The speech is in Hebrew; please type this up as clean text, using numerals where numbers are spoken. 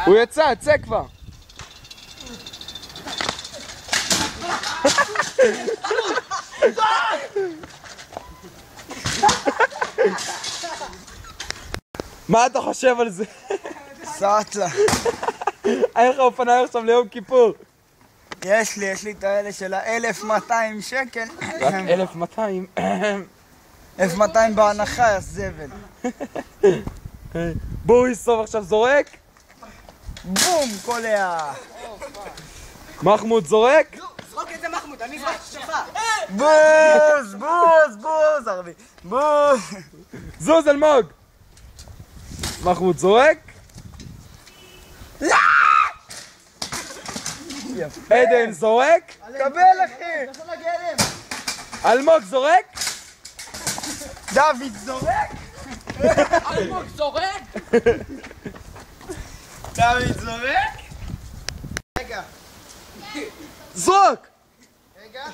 הוא יצא, צא כבר. מה אתה חושב על זה? סאטלה. אין לך אופניים עכשיו ליום כיפור. יש לי את האלה של ה-1200 שקל. רק 1200. 1200 בהנחה, זבל. בוריסוב עכשיו זורק. בום, קולע. מחמוד זורק. זרוק את זה מחמוד, אני זרוק שלך. בוז, בוז, בוז, ערבי. בוז. זוז אלמוג. מחמוד זורק. עדן זורק. קבל אחי. אלמוג זורק. דוד זורק. אלמוג זורק. דוד זורק. רגע. זרוק. רגע.